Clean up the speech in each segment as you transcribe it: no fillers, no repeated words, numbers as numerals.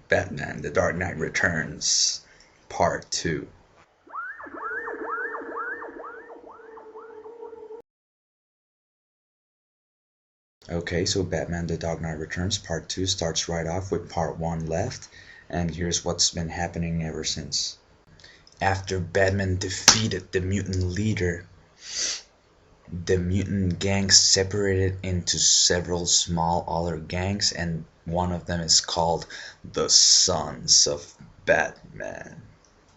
Batman: The Dark Knight Returns, Part 2. Okay, so Batman: The Dark Knight Returns Part 2 starts right off with Part 1 left, and here's what's been happening ever since. After Batman defeated the mutant leader, the mutant gangs separated into several small other gangs, and one of them is called the Sons of Batman.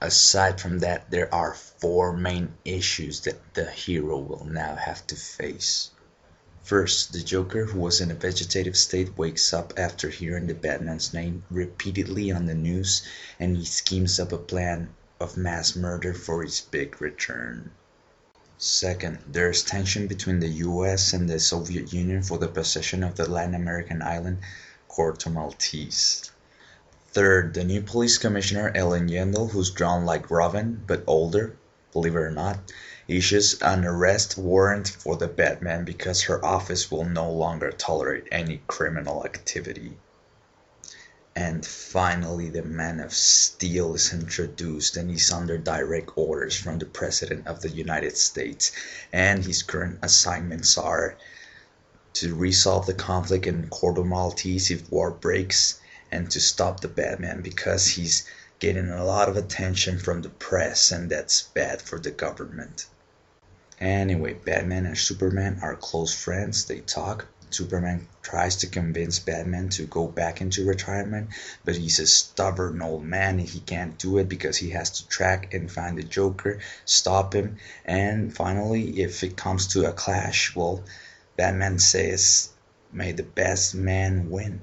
Aside from that, there are four main issues that the hero will now have to face. First, the Joker, who was in a vegetative state, wakes up after hearing the Batman's name repeatedly on the news, and he schemes up a plan of mass murder for his big return. Second, there is tension between the US and the Soviet Union for the possession of the Latin American island Corto Maltese. Third, the new police commissioner, Ellen Yendel, who's drawn like Robin, but older, believe it or not, issues an arrest warrant for the Batman because her office will no longer tolerate any criminal activity. And finally, the Man of Steel is introduced, and he's under direct orders from the President of the United States, and his current assignments are to resolve the conflict in Corto Maltese if war breaks, and to stop the Batman because he's getting a lot of attention from the press, and that's bad for the government. Anyway, Batman and Superman are close friends. They talk. Superman tries to convince Batman to go back into retirement, but he's a stubborn old man and he can't do it because he has to track and find the Joker, stop him, and finally, if it comes to a clash, well, Batman says, "May the best man win."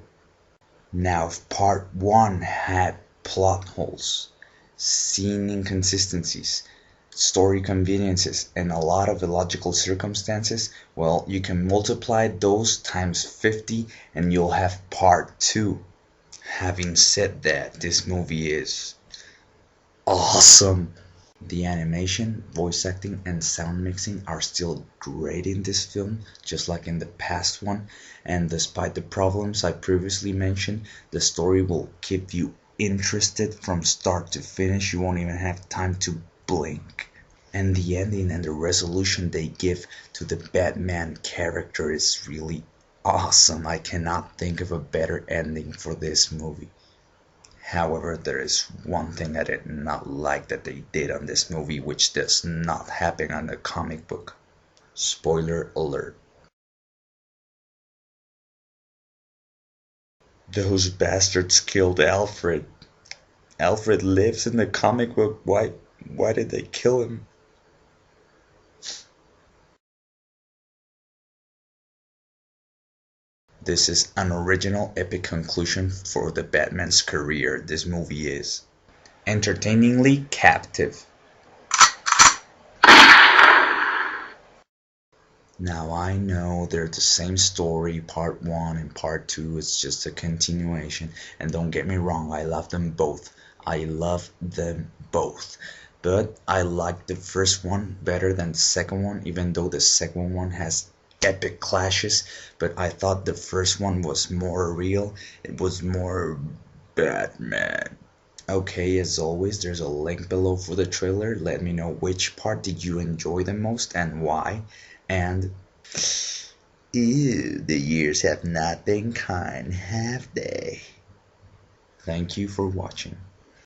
Now, if Part 1 had plot holes, scene inconsistencies, story conveniences, and a lot of illogical circumstances, well, you can multiply those times 50 and you'll have Part 2. Having said that, this movie is awesome. The animation, voice acting, and sound mixing are still great in this film, just like in the past one, and despite the problems I previously mentioned, the story will keep you interested from start to finish. You won't even have time to blink. And the ending and the resolution they give to the Batman character is really awesome. I cannot think of a better ending for this movie. However, there is one thing I did not like that they did on this movie, which does not happen on the comic book. Spoiler alert. Those bastards killed Alfred. Alfred lives in the comic book. Why did they kill him? This is an original epic conclusion for the Batman's career. This movie is entertainingly captive. Now I know they're the same story, Part 1 and Part 2, it's just a continuation, and don't get me wrong, I love them both. I love them both. But I like the first one better than the second one, even though the second one has epic clashes, but I thought the first one was more real, it was more Batman. Okay, as always, there's a link below for the trailer. Let me know which part did you enjoy the most and why. And ew, the years have not been kind, have they? Thank you for watching.